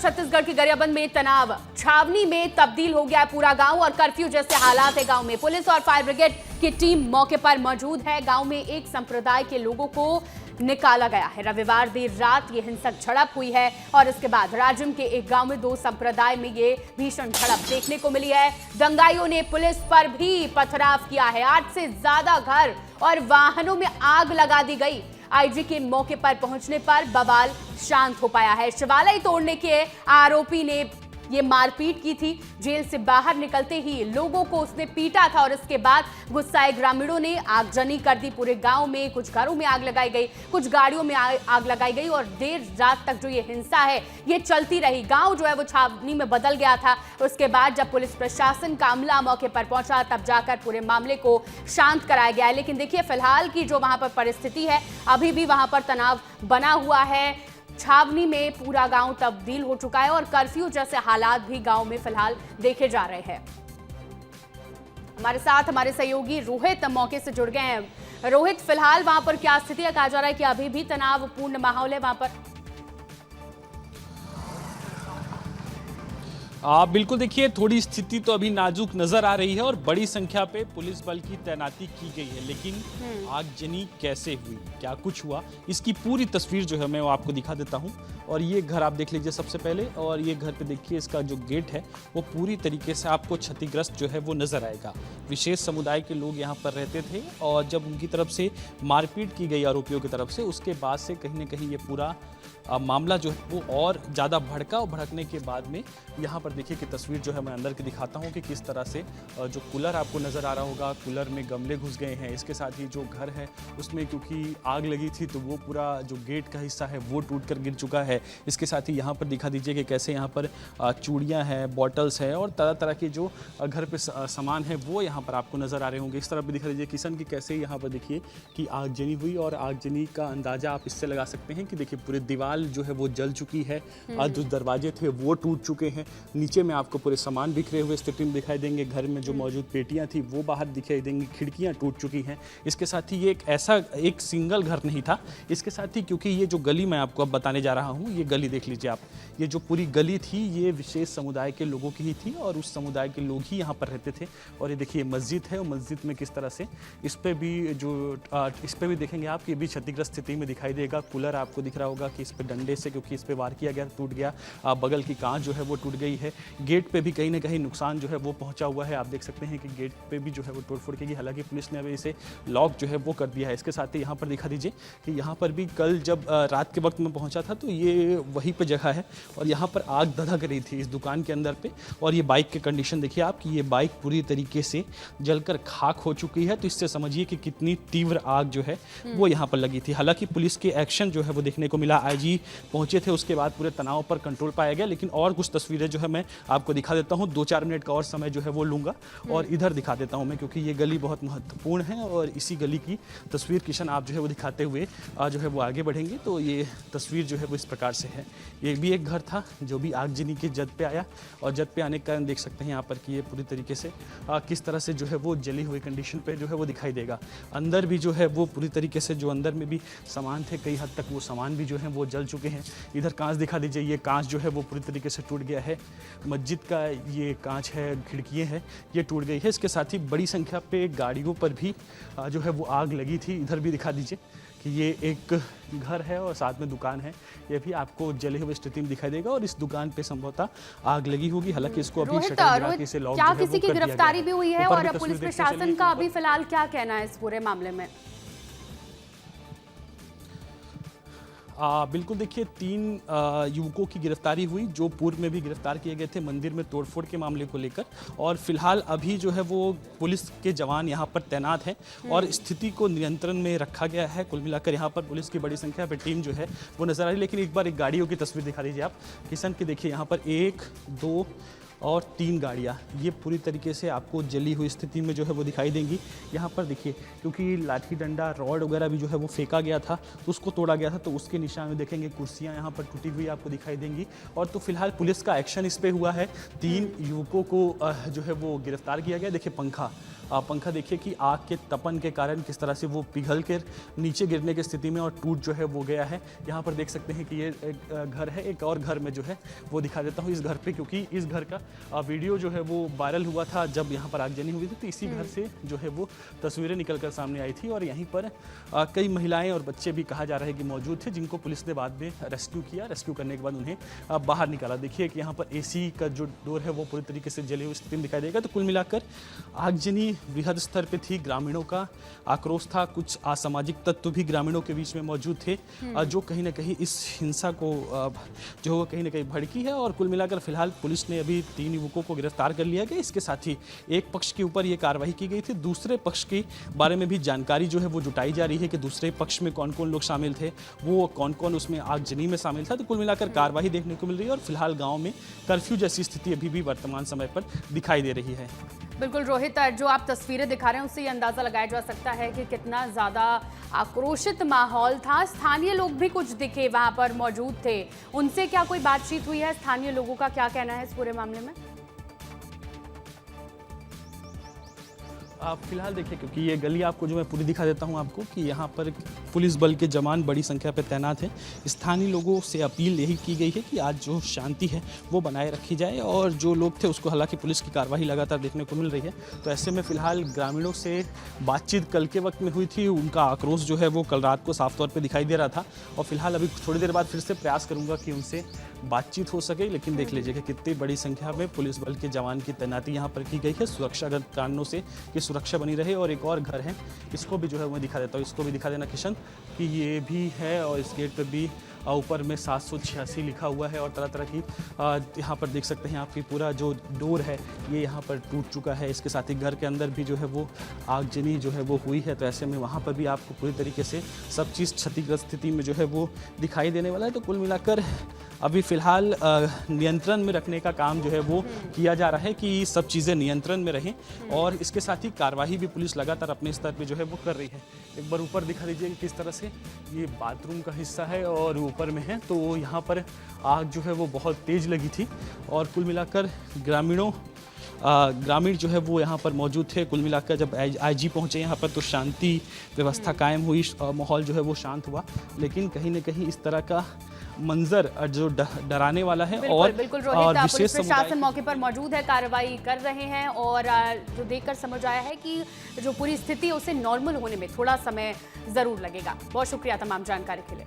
छत्तीसगढ़ की गरियाबंद में तनाव छावनी में तब्दील हो गया है पूरा गांव और कर्फ्यू जैसे हालात है गांव में। पुलिस और फायर ब्रिगेड की टीम मौके पर मौजूद है। गांव में एक संप्रदाय के लोगों को निकाला गया है। रविवार देर रात ये हिंसक झड़प हुई है और इसके बाद राजिम के एक गांव में दो संप्रदाय में ये भीषण झड़प देखने को मिली है। दंगाइयों ने पुलिस पर भी पथराव किया है। 8 से ज्यादा घर और वाहनों में आग लगा दी गई। आईजी के मौके पर पहुंचने पर बवाल शांत हो पाया है। शिवालय तोड़ने के आरोपी ने ये मारपीट की थी। जेल से बाहर निकलते ही लोगों को उसने पीटा था और इसके बाद गुस्साए ग्रामीणों ने आगजनी कर दी। पूरे गांव में कुछ घरों में आग लगाई गई, कुछ गाड़ियों में आग लगाई गई और देर रात तक जो ये हिंसा है ये चलती रही। गांव जो है वो छावनी में बदल गया था। उसके बाद जब पुलिस प्रशासन का अमला मौके पर पहुंचा तब जाकर पूरे मामले को शांत कराया गया है। लेकिन देखिए फिलहाल की जो वहां पर परिस्थिति है अभी भी वहां पर तनाव बना हुआ है। छावनी में पूरा गांव तब्दील हो चुका है और कर्फ्यू जैसे हालात भी गांव में फिलहाल देखे जा रहे हैं। हमारे साथ हमारे सहयोगी रोहित मौके से जुड़ गए हैं। रोहित, फिलहाल वहां पर क्या स्थिति है? कहा जा रहा है कि अभी भी तनावपूर्ण माहौल है वहां पर। बिल्कुल, देखिए थोड़ी स्थिति तो अभी नाजुक नजर आ रही है और बड़ी संख्या पे पुलिस बल की तैनाती की गई है। लेकिन आगजनी कैसे हुई, क्या कुछ हुआ, इसकी पूरी तस्वीर जो है मैं वो आपको दिखा देता हूं। और ये घर आप देख लीजिए सबसे पहले, और ये घर पे देखिए इसका जो गेट है वो पूरी तरीके से आपको क्षतिग्रस्त जो है वो नजर आएगा। विशेष समुदाय के लोग यहाँ पर रहते थे और जब उनकी तरफ से मारपीट की गई आरोपियों की तरफ से, उसके बाद से कहीं ना कहीं ये पूरा मामला जो है वो और ज़्यादा भड़का और भड़कने के बाद में यहाँ पर देखिए कि तस्वीर जो है मैं अंदर की दिखाता हूँ कि किस तरह से जो कूलर आपको नज़र आ रहा होगा, कूलर में गमले घुस गए हैं। इसके साथ ही जो घर है उसमें क्योंकि आग लगी थी तो वो पूरा जो गेट का हिस्सा है वो टूट कर गिर चुका है। इसके साथ ही यहाँ पर दिखा दीजिए कि कैसे यहाँ पर चूड़ियाँ हैं, बॉटल्स हैं और तरह तरह के जो घर पे सामान है वो यहाँ पर आपको नज़र आ रहे होंगे। इस तरह भी दिखा दीजिए किशन की कैसे यहाँ पर देखिए कि आगजनी हुई और आगजनी का अंदाज़ा आप इससे लगा सकते हैं कि देखिए पूरी दीवार जो है वो जल चुकी है। जो दरवाजे थे वो टूट चुके हैं। नीचे में आपको पूरे सामान बिखरे हुए स्थिति में दिखाई देंगे। घर में जो मौजूद पेटियां थी वो बाहर दिखाई देंगी। खिड़कियां टूट चुकी हैं। इसके साथ ही ये एक सिंगल घर नहीं था। इसके साथ ही क्योंकि ये जो गली मैं आपको अब बताने जा रहा हूँ, ये गली देख लीजिए आप, ये जो पूरी गली थी ये विशेष समुदाय के लोगों की ही थी और उस समुदाय के लोग ही यहाँ पर रहते थे। और ये देखिए मस्जिद है और मस्जिद में किस तरह से इस पर भी देखेंगे आप कि भी क्षतिग्रस्त स्थिति में दिखाई देगा। कूलर आपको दिख रहा होगा कि इस पर डंडे से क्योंकि इस पे वार किया गया टूट गया। बगल की कांच जो है वो टूट गई है। गेट पे भी कहीं ना कहीं नुकसान जो है वो पहुंचा हुआ है। आप देख सकते हैं कि गेट पे भी जो है वो तोड़फोड़ की गई। हालांकि पुलिस ने अभी इसे लॉक जो है वो कर दिया है। इसके साथ ही यहाँ पर दिखा दीजिए कि यहाँ पर भी कल जब रात के वक्त में पहुंचा था तो ये वहीं पर जगह है और यहाँ पर आग धधक रही थी इस दुकान के अंदर पे। और ये बाइक की कंडीशन देखिए आप कि ये बाइक पूरी तरीके से जलकर खाक हो चुकी है। तो इससे समझिए कि कितनी तीव्र आग जो है वो यहाँ पर लगी थी। हालांकि पुलिस के एक्शन जो है वो देखने को मिला। आईजी पहुंचे थे, उसके बाद पूरे तनाव पर कंट्रोल पाया गया। लेकिन और कुछ तस्वीरें जो है मैं आपको दिखा देता हूं। 2-4 मिनट का और समय जो है वो लूंगा और इधर दिखा देता हूं मैं, क्योंकि ये गली बहुत महत्वपूर्ण है और इसी गली की तस्वीर किशन आप जो है वो दिखाते हुए जो है वो आगे बढ़ेंगे। तो ये तस्वीर जो है वो इस प्रकार से है। ये भी एक घर था जो भी आगजनी के जद पे आया और जद पे आने के कारण देख सकते हैं यहाँ पर कि ये पूरी तरीके से किस तरह से जो है वो जली हुई कंडीशन पे जो है वो दिखाई देगा। अंदर भी जो है वो पूरी तरीके से जो अंदर में भी सामान थे कई हद तक वो सामान भी जो है वो जल चुके हैं। इधर कांच दिखा दीजिए, ये कांच जो है वो पूरी तरीके से टूट गया है। मस्जिद का ये कांच है, खिड़कियाँ हैं, ये टूट गई है। इसके साथ ही बड़ी संख्या पे गाड़ियों पर भी जो है वो आग लगी थी। इधर भी दिखा दीजिए कि ये एक घर है और साथ में दुकान है, ये भी आपको जले हुए स्थिति में दिखाई देगा और इस दुकान पे संभवतः आग लगी होगी। हालांकि इसको अभी शटर गिरा के इसे लॉक जो है वो कर दिया गया है। किसी की गिरफ्तारी भी हुई है और पुलिस प्रशासन का अभी फिलहाल क्या कहना है इस पूरे मामले में? बिल्कुल, देखिए 3 युवकों की गिरफ्तारी हुई जो पूर्व में भी गिरफ्तार किए गए थे मंदिर में तोड़फोड़ के मामले को लेकर। और फिलहाल अभी जो है वो पुलिस के जवान यहाँ पर तैनात हैं और स्थिति को नियंत्रण में रखा गया है। कुल मिलाकर यहाँ पर पुलिस की बड़ी संख्या पर टीम जो है वो नजर आ रही है। लेकिन एक बार एक गाड़ियों की तस्वीर दिखा दीजिए आप किशन की। देखिए यहाँ पर 1, 2 और 3 गाड़ियाँ ये पूरी तरीके से आपको जली हुई स्थिति में जो है वो दिखाई देंगी। यहाँ पर देखिए क्योंकि लाठी डंडा रॉड वगैरह भी जो है वो फेंका गया था तो उसको तोड़ा गया था, तो उसके निशान में देखेंगे कुर्सियाँ यहाँ पर टूटी हुई आपको दिखाई देंगी। और तो फिलहाल पुलिस का एक्शन इस पर हुआ है। 3 युवकों को जो है वो गिरफ्तार किया गया। देखिए पंखा पंखा देखिए कि आग के तपन के कारण किस तरह से वो पिघल कर नीचे गिरने की स्थिति में और टूट जो है वो गया है। यहाँ पर देख सकते हैं कि ये एक घर है, एक और घर में जो है वो दिखा देता हूँ इस घर पे, क्योंकि इस घर का वीडियो जो है वो वायरल हुआ था जब यहाँ पर आगजनी हुई थी। तो इसी घर से जो है वो तस्वीरें निकल कर सामने आई थी और यहीं पर कई महिलाएं और बच्चे भी कहा जा रहा है कि मौजूद थे, जिनको पुलिस ने बाद में रेस्क्यू किया। रेस्क्यू करने के बाद उन्हें बाहर निकाला। देखिए कि यहाँ पर एसी का जो डोर है वो पूरी तरीके से जली हुई स्थिति में दिखाई देगा। तो कुल मिलाकर आगजनी बृहद स्तर पे थी, ग्रामीणों का आक्रोश था, कुछ असामाजिक तत्व भी ग्रामीणों के बीच में मौजूद थे जो कहीं ना कहीं इस हिंसा को जो कहीं ना कहीं भड़की है। और कुल मिलाकर फिलहाल पुलिस ने अभी 3 युवकों को गिरफ्तार कर लिया गया। इसके साथ ही एक पक्ष के ऊपर ये कार्रवाई की गई थी, दूसरे पक्ष के बारे में भी जानकारी जो है वो जुटाई जा रही है कि दूसरे पक्ष में कौन कौन लोग शामिल थे, वो कौन कौन उसमें आगजनी में शामिल था। तो कुल मिलाकर कार्रवाई देखने को मिल रही है और फिलहाल गाँव में कर्फ्यू जैसी स्थिति अभी भी वर्तमान समय पर दिखाई दे रही है। बिल्कुल रोहित, जो आप तस्वीरें दिखा रहे हैं उससे ये अंदाजा लगाया जा सकता है कि कितना ज्यादा आक्रोशित माहौल था। स्थानीय लोग भी कुछ दिखे वहां पर मौजूद थे, उनसे क्या कोई बातचीत हुई है? स्थानीय लोगों का क्या कहना है इस पूरे मामले में? आप फिलहाल देखिए, क्योंकि ये गली आपको जो मैं पूरी दिखा देता हूँ आपको कि यहाँ पर पुलिस बल के जवान बड़ी संख्या पर तैनात हैं। स्थानीय लोगों से अपील यही की गई है कि आज जो शांति है वो बनाए रखी जाए और जो लोग थे उसको, हालांकि पुलिस की कार्रवाई लगातार देखने को मिल रही है। तो ऐसे में फिलहाल ग्रामीणों से बातचीत कल के वक्त में हुई थी, उनका आक्रोश जो है वो कल रात को साफ तौर पर दिखाई दे रहा था और फिलहाल अभी थोड़ी देर बाद फिर से प्रयास करूँगा कि उनसे बातचीत हो सके। लेकिन देख लीजिए कि कितनी बड़ी संख्या में पुलिस बल के जवान की तैनाती यहाँ पर की गई है सुरक्षागत कारणों से, कि सुरक्षा बनी रहे। और एक और घर है, इसको भी जो है मैं दिखा देता हूँ, इसको भी दिखा देना किशन, कि ये भी है और इस गेट पे भी ऊपर में 786 लिखा हुआ है और तरह तरह की यहाँ पर देख सकते हैं आपकी पूरा जो डोर है ये यहाँ पर टूट चुका है। इसके साथ ही घर के अंदर भी जो है वो आगजनी जो है वो हुई है। तो ऐसे में वहाँ पर भी आपको पूरी तरीके से सब चीज़ क्षतिग्रस्त स्थिति में जो है वो दिखाई देने वाला है। तो कुल मिलाकर अभी फ़िलहाल नियंत्रण में रखने का काम जो है वो किया जा रहा है कि सब चीज़ें नियंत्रण में रहें और इसके साथ ही कार्रवाई भी पुलिस लगातार अपने स्तर पे जो है वो कर रही है। एक बार ऊपर दिखा दीजिए कि किस तरह से ये बाथरूम का हिस्सा है और ऊपर में है। तो यहाँ पर आग जो है वो बहुत तेज़ लगी थी और कुल मिलाकर ग्रामीण जो है वो यहाँ पर मौजूद थे। कुल मिलाकर जब आईजी पहुँचे यहाँ पर तो शांति व्यवस्था कायम हुई, माहौल जो है वो शांत हुआ। लेकिन कहीं ना कहीं इस तरह का मंजर जो डराने वाला है। और बिल्कुल रोहित, पुलिस प्रशासन मौके पर मौजूद है, कार्रवाई कर रहे हैं और जो देखकर समझ आया है कि जो पूरी स्थिति है उसे नॉर्मल होने में थोड़ा समय जरूर लगेगा। बहुत शुक्रिया तमाम जानकारी के लिए।